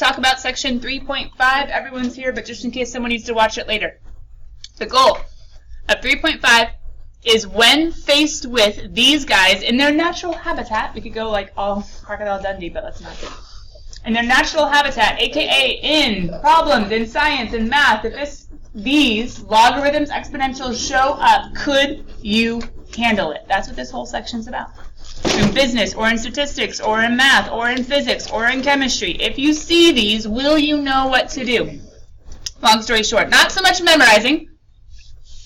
talk about section 3.5. Everyone's here, but just in case someone needs to watch it later. The goal of 3.5 is when faced with these guys in their natural habitat, we could go like all Crocodile Dundee, but let's not. In their natural habitat, aka in problems in science and math, if these logarithms, exponentials show up, could you handle it? That's what this whole section's about. In business, or in statistics, or in math, or in physics, or in chemistry, if you see these, will you know what to do? Long story short, not so much memorizing,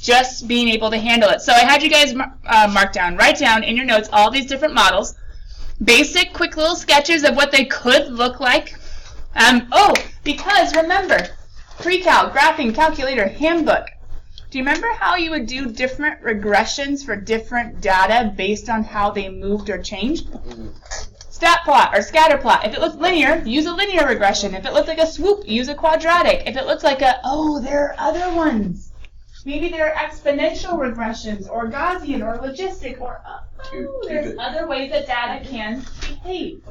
just being able to handle it. So I had you guys write down in your notes all these different models, basic, quick little sketches of what they could look like. Because remember, HPrecalc, graphing, calculator, handbook. Do you remember how you would do different regressions for different data based on how they moved or changed? Stat plot or scatter plot. If it looks linear, use a linear regression. If it looks like a swoop, use a quadratic. If it looks like a, there are other ones. Maybe there are exponential regressions or Gaussian or logistic or, there's other ways that data can behave.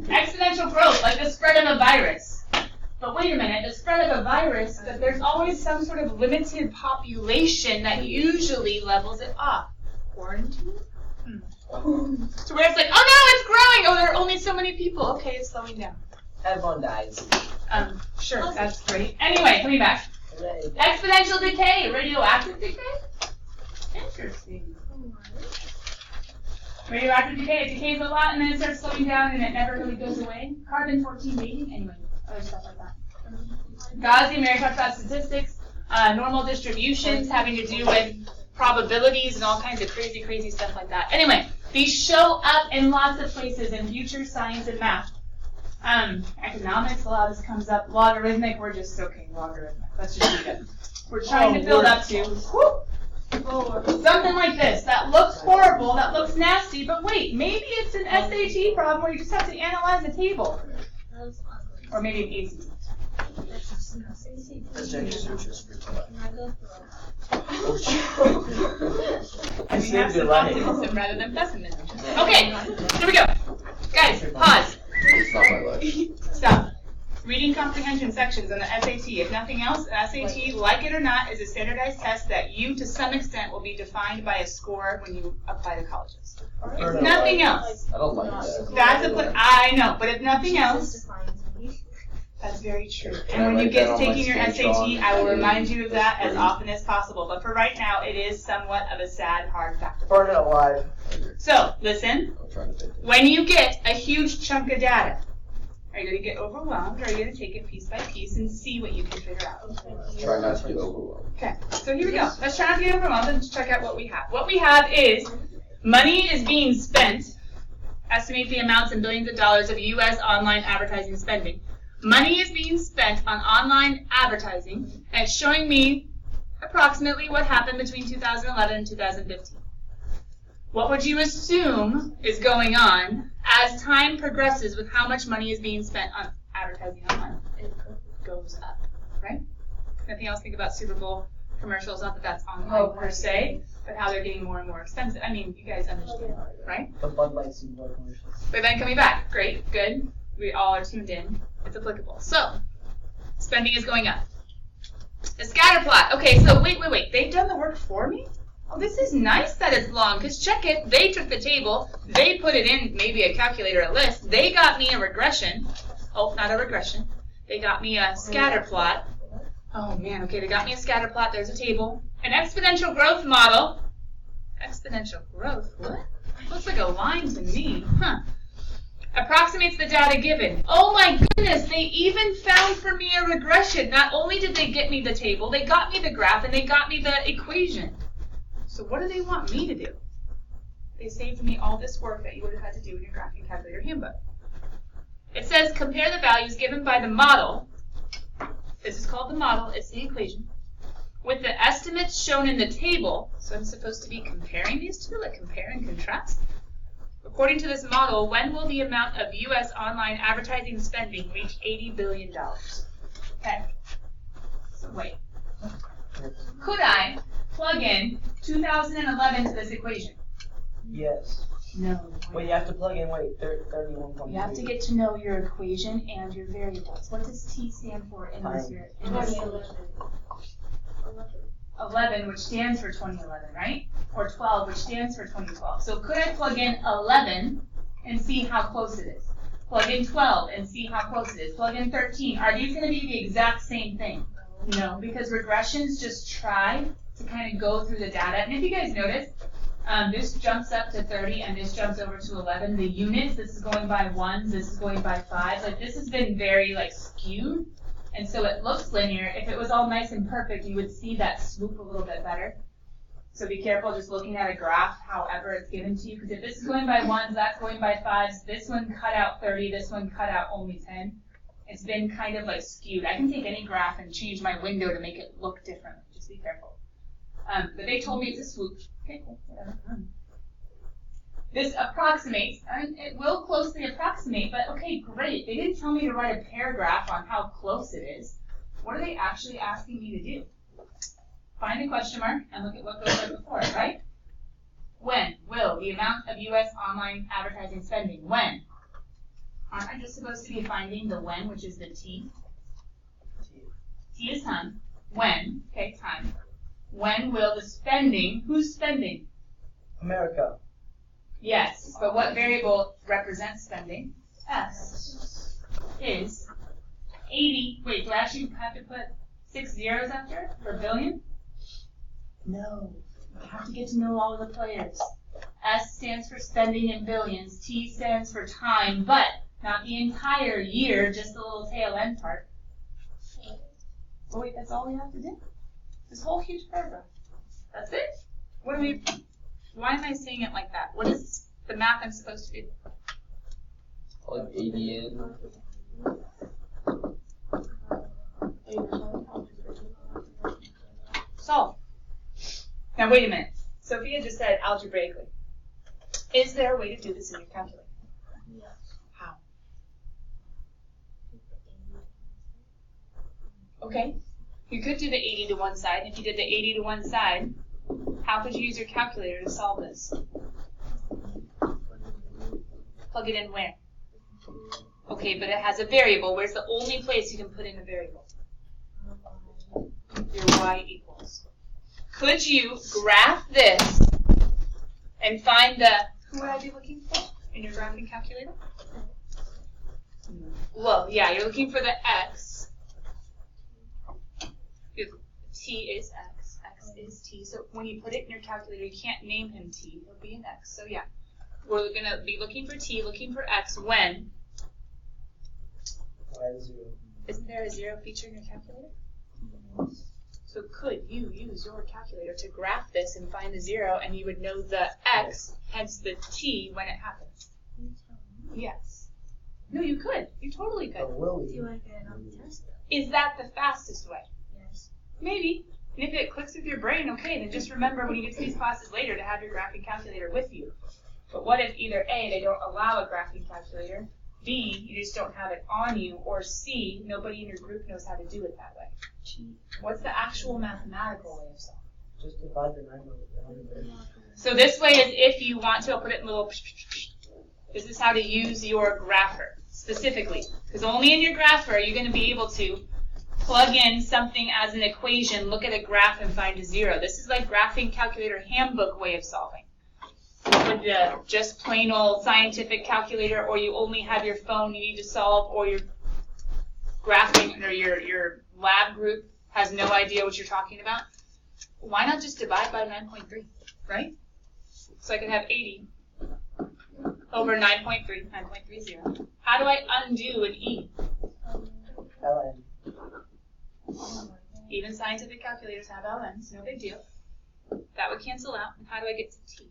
Exponential growth, like the spread of a virus. But wait a minute, the spread of a virus, there's always some sort of limited population that usually levels it off. Quarantine? So where it's like, oh no, it's growing! Oh, there are only so many people. Okay, it's slowing down. Everyone dies. Sure, that's great. Anyway, coming back. Exponential decay, radioactive decay? Interesting. Radioactive decay, it decays a lot and then it starts slowing down and it never really goes away. Carbon-14 dating, anyway, other stuff like that. Gaussian, Mary talked about statistics, normal distributions having to do with probabilities and all kinds of crazy, crazy stuff like that. Anyway, these show up in lots of places in future science and math. Economics, a lot of this comes up. Logarithmic, we're just, logarithmic. Let's just do it. We're trying to build up to something like this. That looks horrible, that looks nasty, but wait, maybe it's an SAT problem where you just have to analyze a table. Or maybe an ACT. I mean, have some optimism rather than pessimism. Okay, here we go. Guys, pause. Stop. Reading comprehension sections on the SAT. If nothing else, an SAT, like it or not, is a standardized test that you, to some extent, will be defined by a score when you apply to colleges. If nothing else, I don't like that. That's I know, but if nothing else, that's very true. And when you get to taking your SAT, I will remind you of that as often as possible. But for right now, it is somewhat of a sad, hard factor. Burn it alive. So, listen. When you get a huge chunk of data, are you going to get overwhelmed, or are you going to take it piece by piece and see what you can figure out? Try not to get overwhelmed. Okay, so here we go. Let's try not to get overwhelmed and check out what we have. What we have is money is being spent. Estimate the amounts in billions of dollars of U.S. online advertising spending. Money is being spent on online advertising, and it's showing me approximately what happened between 2011 and 2015. What would you assume is going on as time progresses with how much money is being spent on advertising online? It goes up, right? Nothing else. Think about Super Bowl commercials. Not that that's online per se, but how they're getting more and more expensive. I mean, you guys understand, right? The Bud Light Super Bowl commercials. But then coming back, great, good. We all are tuned in. It's applicable. So, spending is going up. The scatter plot. Okay, so wait. They've done the work for me? Oh, this is nice that it's long, because check it. They took the table. They put it in maybe a calculator, a list. They got me a regression. Oh, not a regression. They got me a scatter plot. Oh, man. Okay, they got me a scatter plot. There's a table. An exponential growth model. Exponential growth? What? Looks like a line to me. Huh. Approximates the data given. Oh my goodness, they even found for me a regression. Not only did they get me the table, they got me the graph, and they got me the equation. So what do they want me to do? They saved me all this work that you would have had to do in your graphing calculator handbook. It says compare the values given by the model. This is called the model, it's the equation. With the estimates shown in the table, so I'm supposed to be comparing these two, like compare and contrast. According to this model, when will the amount of U.S. online advertising spending reach $80 billion? Okay. So wait. Could I plug in 2011 to this equation? Yes. No. Wait, you have to plug in, 31.2. You have to get to know your equation and your variables. What does T stand for in this year? In this 11, which stands for 2011, right? Or 12, which stands for 2012. So could I plug in 11 and see how close it is? Plug in 12 and see how close it is. Plug in 13. Are these going to be the exact same thing? No, because regressions just try to kind of go through the data. And if you guys notice, this jumps up to 30 and this jumps over to 11. The units, this is going by ones, this is going by fives. Like this has been very skewed. And so it looks linear. If it was all nice and perfect, you would see that swoop a little bit better. So be careful just looking at a graph, however it's given to you. Because if this is going by ones, that's going by fives. This one cut out 30, this one cut out only 10. It's been kind of skewed. I can take any graph and change my window to make it look differently. Just be careful. But they told me it's a swoop. Okay, cool, whatever. This approximates, and it will closely approximate, but okay, great. They didn't tell me to write a paragraph on how close it is. What are they actually asking me to do? Find the question mark and look at what goes right before it, right? When will the amount of U.S. online advertising spending, when? Aren't I just supposed to be finding the when, which is the T? T is time. When, okay, time. When will the spending, who's spending? America. Yes, but what variable represents spending? S is 80. Wait, do I actually have to put 6 zeros after it for billion? No. You have to get to know all of the players. S stands for spending in billions. T stands for time, but not the entire year, just the little tail end part. Oh wait, that's all we have to do? This whole huge paragraph. That's it? Why am I saying it like that? What is the math I'm supposed to do? Plug 80 in. Solve. Now wait a minute. Sophia just said algebraically. Is there a way to do this in your calculator? Yes. How? Okay. You could do the 80 to one side. If you did the 80 to one side, how could you use your calculator to solve this? Plug it in where? Okay, but it has a variable. Where's the only place you can put in a variable? Your y equals. Could you graph this and find the, who would I be looking for in your graphing calculator? Well, yeah, you're looking for the x. T is x, x is t. So when you put it in your calculator, you can't name him t. It'll be an x. So yeah, we're going to be looking for t, looking for x when? Isn't there a 0 feature in your calculator? So could you use your calculator to graph this and find the 0, and you would know the x, hence the t, when it happens? Yes. No, you could. You totally could. Do you want to get it on the test? Is that the fastest way? Yes. Maybe. And if it clicks with your brain, okay, then just remember when you get to these classes later to have your graphing calculator with you. But what if either A, they don't allow a graphing calculator, B, you just don't have it on you, or C, nobody in your group knows how to do it that way? What's the actual mathematical way of solving? Just divide the 9 by 100. So this way is if you want to, I'll put it in little, this is how to use your grapher specifically. Because only in your grapher are you going to be able to plug in something as an equation, look at a graph and find a 0. This is like graphing calculator handbook way of solving. With the just plain old scientific calculator, or you only have your phone you need to solve, or your graphing or your lab group has no idea what you're talking about. Why not just divide by 9.3, right? So I can have 80 over 9.3, 9.30. How do I undo an E? ln. Even scientific calculators have ln's, no big deal. That would cancel out. And how do I get to T?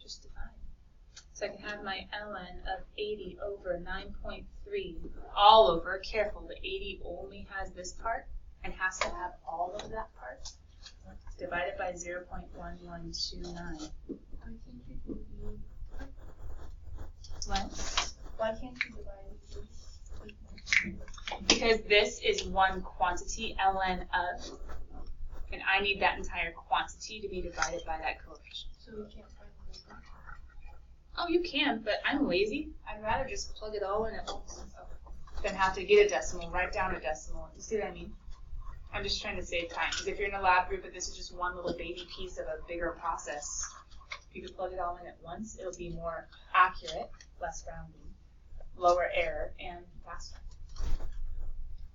Just divide. So I can have my ln of 80 over 9.3 all over. Careful, the 80 only has this part and has to have all of that part. Divided by 0.1129. What? Why can't you divide? Because this is one quantity, ln of, and I need that entire quantity to be divided by that coefficient. So we can't find the number. Oh, you can, but I'm lazy. I'd rather just plug it all in at once than have to get a decimal, write down a decimal. You see what I mean? I'm just trying to save time. Because if you're in a lab group and this is just one little baby piece of a bigger process, if you could plug it all in at once, it'll be more accurate, less rounding, lower error, and faster.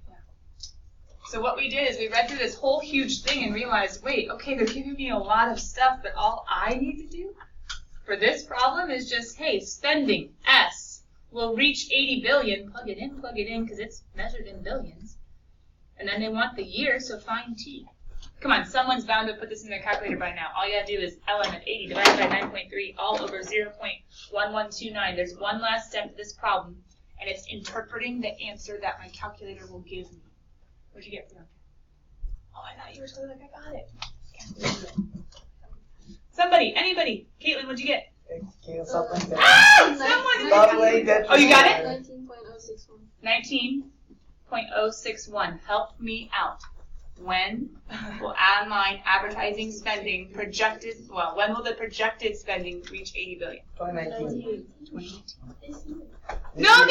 Yeah. So what we did is we read through this whole huge thing and realized, wait, okay, they're giving me a lot of stuff, but all I need to do for this problem is just, hey, spending, S, will reach 80 billion, plug it in, because it's measured in billions. And then they want the year, so find T. Come on, someone's bound to put this in their calculator by now. All you gotta do is ln of 80 divided by 9.3 all over 0.1129. There's one last step to this problem, and it's interpreting the answer that my calculator will give me. What'd you get, Bianca? Oh, I thought you were totally like, I got it. Can't believe it. Somebody, anybody. Caitlin, what'd you get? Something that. Ah! Someone! Oh, you got it? 19.061. 19.061. Help me out. When will online advertising spending projected, well, when will the projected spending reach 80 billion? 2019. 2019. No,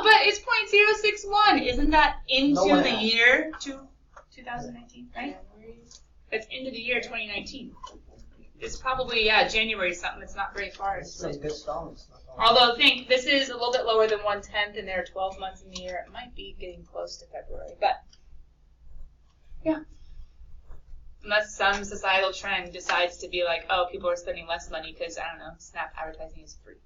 but it's 0.061. Isn't that into the year 2019, right? It's into the year 2019. It's probably, January something. It's not very far. This is a good song. Although think this is a little bit lower than 1/10, and there are 12 months in the year. It might be getting close to February, but yeah. Unless some societal trend decides to be like, oh, people are spending less money because, I don't know, Snap advertising is free.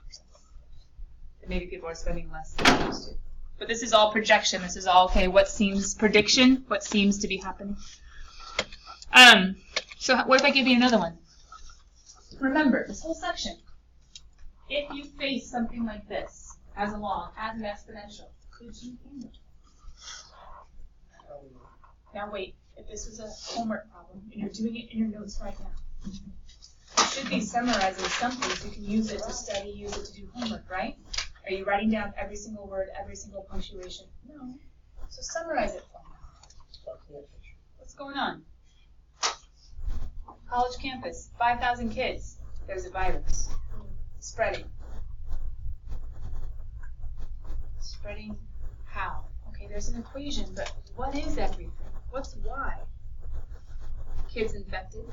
Maybe people are spending less than they used to. But this is all projection. This is all, okay, what seems prediction, what seems to be happening. So what if I give you another one? Remember, this whole section, if you face something like this, as a log, as an exponential, could you handle it? Now wait, if this was a homework problem, and you're doing it in your notes right now, it should be summarizing something so you can use it to study, use it to do homework, right? Are you writing down every single word, every single punctuation? No. So summarize it for me. What's going on? College campus, 5,000 kids. There's a virus. Spreading. Spreading how? Okay, there's an equation, but what is everything? What's Y? Kids infected.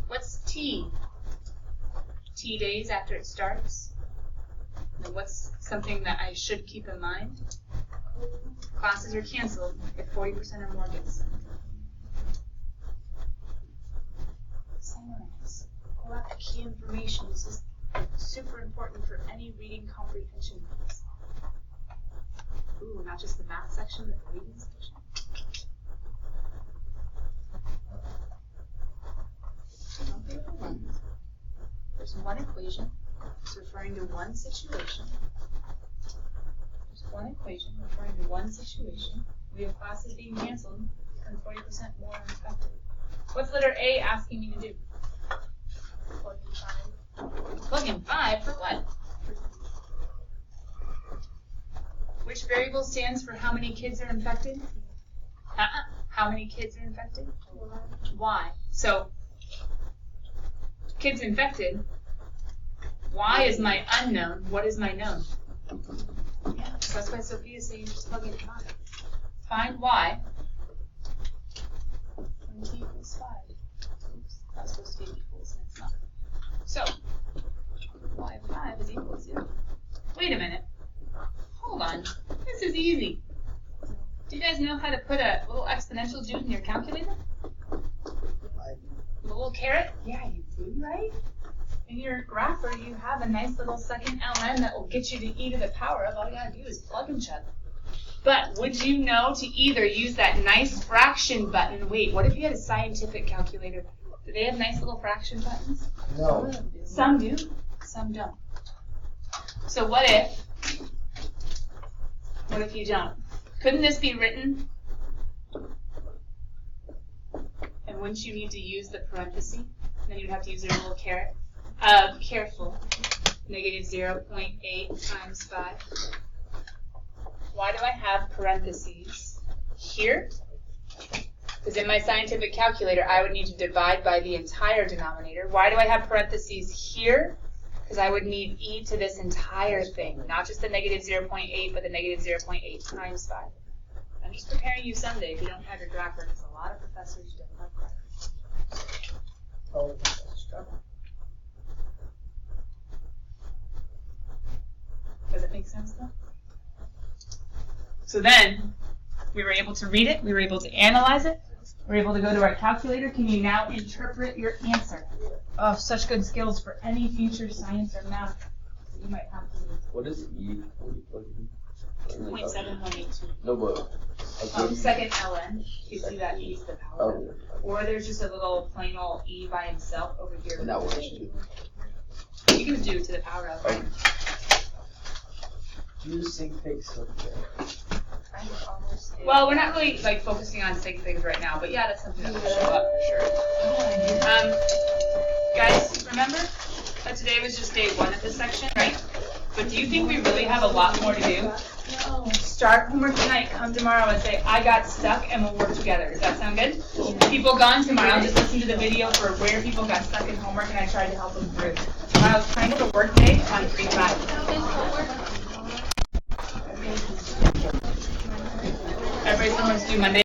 What's T? T days after it starts. And what's something that I should keep in mind? Classes are canceled if 40% or more get sick. Summarize. Pull out the key information. This is super important for any reading comprehension class. Ooh, not just the math section, but the reading section. Don't be overwhelmed. There's one equation. It's referring to one situation. There's one equation referring to one situation. We have classes being canceled and 40% more are infected. What's letter A asking me to do? Plug in 5. Plug in 5 for what? Which variable stands for how many kids are infected? How many kids are infected? Y. So, kids infected. Y is my unknown. What is my known? Yeah, so that's why Sophia's saying just plug in 5. Find Y. And T equals 5. Oops, that's supposed to be equals, and it's not. So, Y of 5 is equal to 0. Wait a minute. Hold on. This is easy. Do you guys know how to put a little exponential dude in your calculator? A little caret? Yeah, you do, right? In your grapher, you have a nice little second ln that will get you to e to the power of. All you gotta do is plug and chug. But would you know to either use that nice fraction button? Wait, what if you had a scientific calculator? Do they have nice little fraction buttons? No. Some do, some don't. So what if you don't? Couldn't this be written? And wouldn't you need to use the parenthesis? Then you'd have to use your little caret. Careful. Negative 0.8 times 5. Why do I have parentheses here? Because in my scientific calculator, I would need to divide by the entire denominator. Why do I have parentheses here? because I would need e to this entire thing, not just the negative 0.8, but the negative 0.8 times 5. I'm just preparing you someday if you don't have your grapher, because a lot of professors don't have graphers. Oh, that's a struggle. Does it make sense though? So then, we were able to read it, we were able to analyze it, we were able to go to our calculator. Can you now interpret your answer? Oh, such good skills for any future science or math that you might have to do. What is E? What do you plug in? 0.7182. No, but. Second ln, you see that e to the power. Oh, Or there's just a little plain old e by himself over here. and that works too. You can do to the power of. Okay. Do the sig fig subject. Well, we're not really like focusing on sig figs right now, but yeah, that's something that will show up for sure. Guys, remember that today was just day 1 of this section, right? But do you think we really have a lot more to do? Start homework tonight, come tomorrow and say, I got stuck, and we'll work together. Does that sound good? People gone tomorrow, just listen to the video for where people got stuck in homework, and I tried to help them through. Tomorrow's kind of a work day on 3-5. Everybody's homework's due Monday.